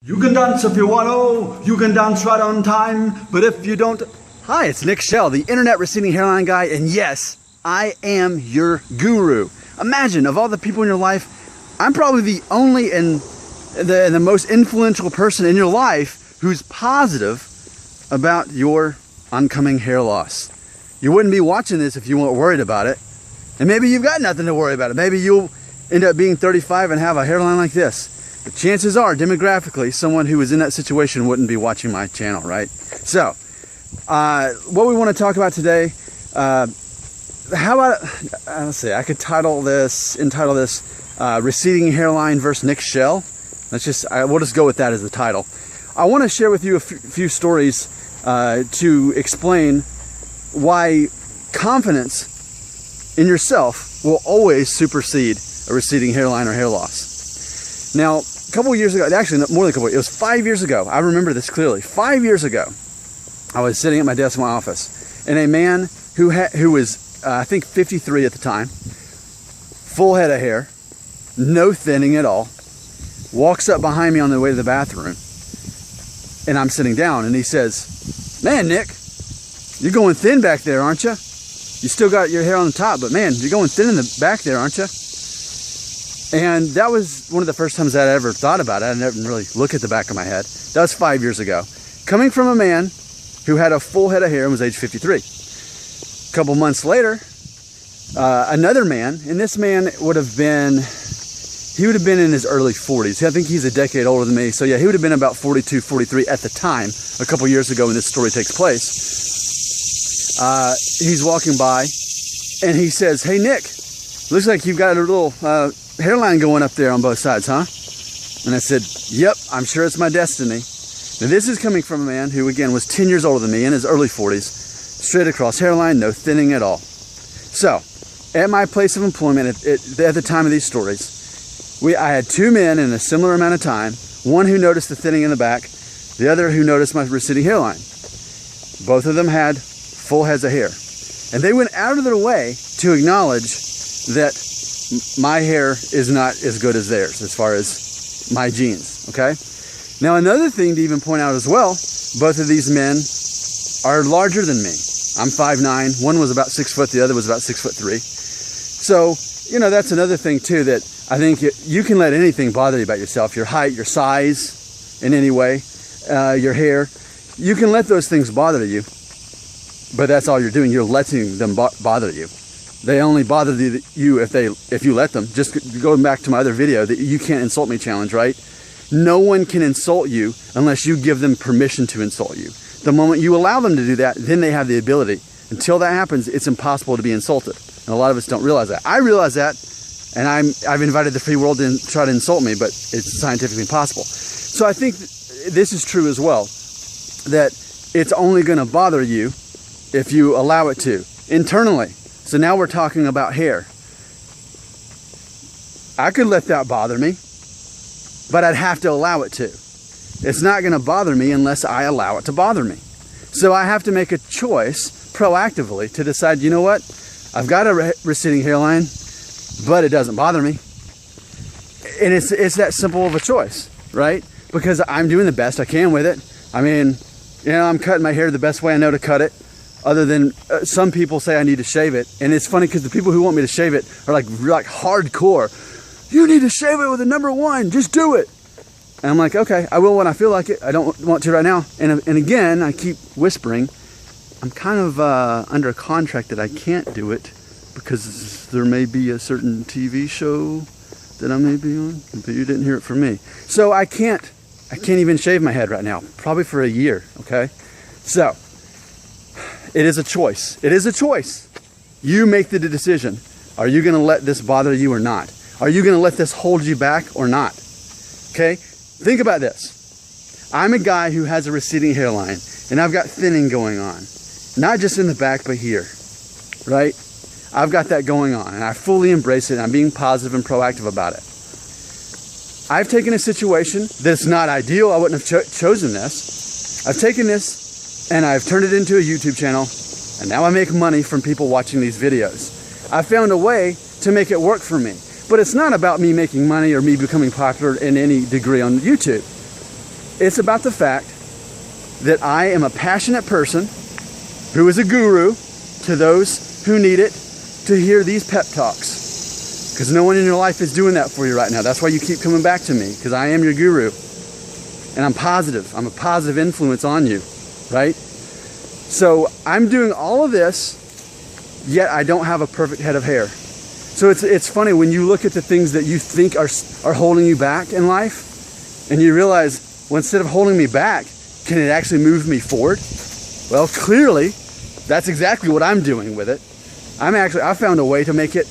You can dance if you want to, you can dance right on time, but if you don't... Hi, it's Nick Shell, the internet receding hairline guy, and yes, I am your guru. Imagine, of all the people in your life, I'm probably the only and the most influential person in your life who's positive about your oncoming hair loss. You wouldn't be watching this if you weren't worried about it, and maybe you've got nothing to worry about it. Maybe you'll end up being 35 and have a hairline like this. But chances are, demographically, someone who is in that situation wouldn't be watching my channel, right? So, what we want to talk about today, how about, let's see, I could entitle this, Receding Hairline versus Nick Shell. We'll just go with that as the title. I want to share with you a few stories to explain why confidence in yourself will always supersede a receding hairline or hair loss. Now, a couple of years ago, actually more than a couple, it was 5 years ago. I remember this clearly. 5 years ago, I was sitting at my desk in my office, and a man who was, I think, 53 at the time, full head of hair, no thinning at all, walks up behind me on the way to the bathroom, and I'm sitting down, and he says, "Man, Nick, you're going thin back there, aren't you? You still got your hair on the top, but man, you're going thin in the back there, aren't you?" And that was one of the first times I'd ever thought about it. I didn't really look at the back of my head. That was 5 years ago. Coming from a man who had a full head of hair and was age 53. A couple months later, another man, and this man would have been in his early 40s. I think he's a decade older than me. So yeah, he would have been about 42, 43 at the time, a couple years ago when this story takes place. He's walking by and he says, "Hey Nick, looks like you've got a little hairline going up there on both sides, huh?" And I said, "Yep, I'm sure it's my destiny." Now this is coming from a man who, again, was 10 years older than me, in his early 40s, straight across hairline, no thinning at all. So, at my place of employment, at the time of these stories, I had two men in a similar amount of time, one who noticed the thinning in the back, the other who noticed my receding hairline. Both of them had full heads of hair. And they went out of their way to acknowledge that my hair is not as good as theirs as far as my genes, okay? Now another thing to even point out as well, both of these men are larger than me. I'm 5'9", one was about 6 foot, the other was about 6'3". So, you know, that's another thing too, that I think you can let anything bother you about yourself, your height, your size in any way, your hair. You can let those things bother you, but that's all you're doing. You're letting them bother you. They only bother you if you let them. Just going back to my other video, the "you can't insult me" challenge, right? No one can insult you unless you give them permission to insult you. The moment you allow them to do that, then they have the ability. Until that happens, it's impossible to be insulted. And a lot of us don't realize that. I realize that, and I've invited the free world to try to insult me, but it's scientifically impossible. So I think this is true as well, that it's only going to bother you if you allow it to, internally. So now we're talking about hair. I could let that bother me, but I'd have to allow it to. It's not going to bother me unless I allow it to bother me. So I have to make a choice proactively to decide, you know what? I've got a receding hairline, but it doesn't bother me. And it's that simple of a choice, right? Because I'm doing the best I can with it. I mean, you know, I'm cutting my hair the best way I know to cut it. Other than some people say I need to shave it. And it's funny because the people who want me to shave it are like hardcore. "You need to shave it with a number 1, just do it." And I'm like, okay, I will when I feel like it. I don't want to right now. And again, I keep whispering, I'm kind of under a contract that I can't do it because there may be a certain TV show that I may be on, but you didn't hear it from me. So I can't even shave my head right now, probably for a year, okay? So, it is a choice. It is a choice. You make the decision. Are you going to let this bother you or not? Are you going to let this hold you back or not? Okay? Think about this. I'm a guy who has a receding hairline, and I've got thinning going on. Not just in the back, but here. Right? I've got that going on, and I fully embrace it, and I'm being positive and proactive about it. I've taken a situation that's not ideal. I wouldn't have chosen this. I've taken this and I've turned it into a YouTube channel, and now I make money from people watching these videos. I found a way to make it work for me. But it's not about me making money or me becoming popular in any degree on YouTube. It's about the fact that I am a passionate person who is a guru to those who need it to hear these pep talks. Because no one in your life is doing that for you right now. That's why you keep coming back to me, because I am your guru. And I'm positive. I'm a positive influence on you, right? So I'm doing all of this, yet I don't have a perfect head of hair. So it's funny when you look at the things that you think are holding you back in life, and you realize, well, instead of holding me back, can it actually move me forward? Well, clearly, that's exactly what I'm doing with it. I found a way to make it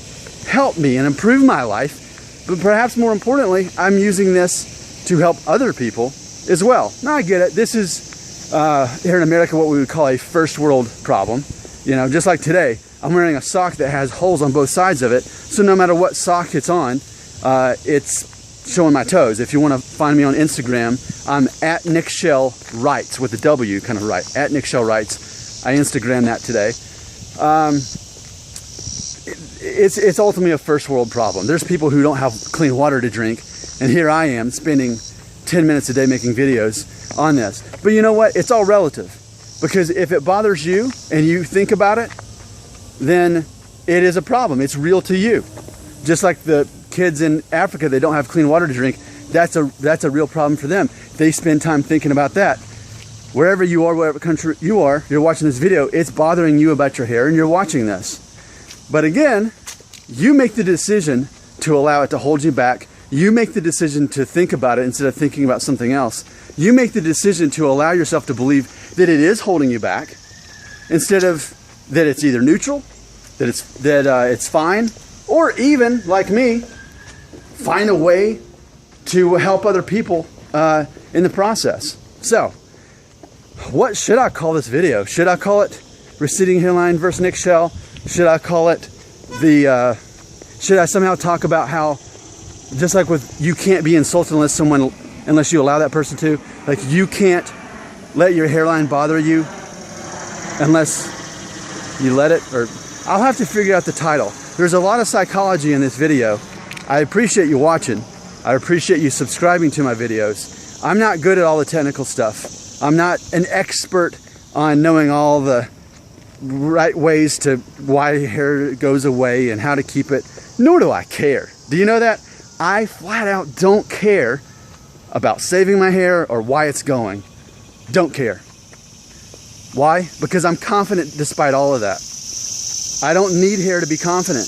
help me and improve my life, but perhaps more importantly, I'm using this to help other people as well. Now I get it. This is here in America what we would call a first world problem. You know, just like today, I'm wearing a sock that has holes on both sides of it, so no matter what sock it's on, it's showing my toes. If you want to find me on Instagram, I'm at Nick Shell Writes with a W, kind of right, at Nick Shell Writes. I Instagram that today. It's ultimately a first world problem. There's people who don't have clean water to drink, and here I am spending 10 minutes a day making videos on this. But you know what? It's all relative, because if it bothers you and you think about it, then it is a problem. It's real to you. Just like the kids in Africa, they don't have clean water to drink. That's a real problem for them. They spend time thinking about that. Wherever you are, whatever country you are, you're watching this video, it's bothering you about your hair and you're watching this. But again, you make the decision to allow it to hold you back. You make the decision to think about it instead of thinking about something else. You make the decision to allow yourself to believe that it is holding you back, instead of that it's either neutral, that it's fine, or even, like me, find a way to help other people in the process. So, what should I call this video? Should I call it Receding Hairline versus Nick Shell? Should I call it should I somehow talk about how, just like with, you can't be insulted unless you allow that person to, like you can't let your hairline bother you unless you let it, or I'll have to figure out the title. There's a lot of psychology in this video. I appreciate you watching. I appreciate you subscribing to my videos. I'm not good at all the technical stuff. I'm not an expert on knowing all the right ways to why hair goes away and how to keep it, nor do I care. Do you know that? I flat out don't care about saving my hair or why it's going. Don't care. Why? Because I'm confident despite all of that. I don't need hair to be confident.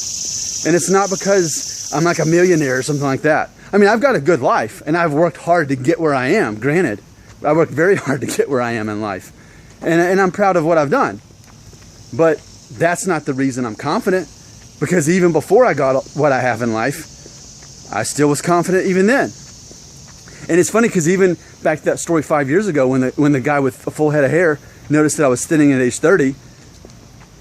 And it's not because I'm like a millionaire or something like that. I mean, I've got a good life and I've worked hard to get where I am, granted. I worked very hard to get where I am in life. And I'm proud of what I've done. But that's not the reason I'm confident, because even before I got what I have in life, I still was confident even then. And it's funny because even back to that story 5 years ago when the guy with a full head of hair noticed that I was thinning at age 30,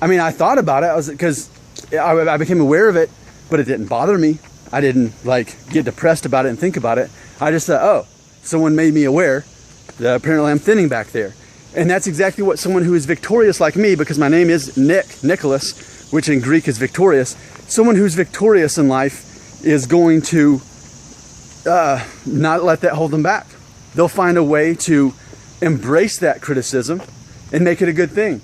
I mean, I thought about it because I became aware of it, but it didn't bother me. I didn't like get depressed about it and think about it. I just thought, oh, someone made me aware that apparently I'm thinning back there. And that's exactly what someone who is victorious like me, because my name is Nicholas, which in Greek is victorious. Someone who's victorious in life is going to not let that hold them back. They'll find a way to embrace that criticism and make it a good thing.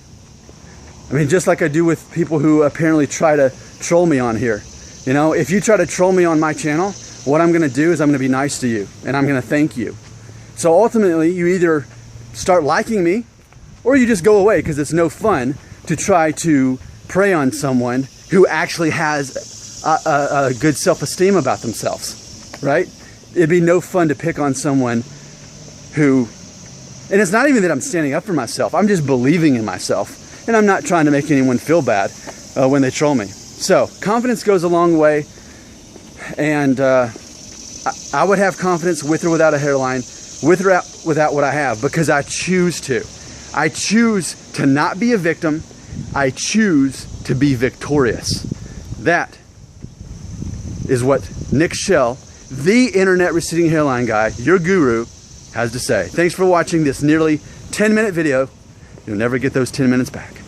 I mean, just like I do with people who apparently try to troll me on here. You know, if you try to troll me on my channel, what I'm going to do is I'm going to be nice to you and I'm going to thank you. So ultimately, you either start liking me or you just go away, because it's no fun to try to prey on someone who actually has a good self-esteem about themselves, right? It'd be no fun to pick on someone who, and it's not even that I'm standing up for myself, I'm just believing in myself, and I'm not trying to make anyone feel bad when they troll me. So confidence goes a long way, and I would have confidence with or without a hairline, with or without what I have, because I choose to. I choose to not be a victim. I choose to be victorious. That is what Nick Shell, the internet receding hairline guy, your guru, has to say. Thanks for watching this nearly 10-minute video. You'll never get those 10 minutes back.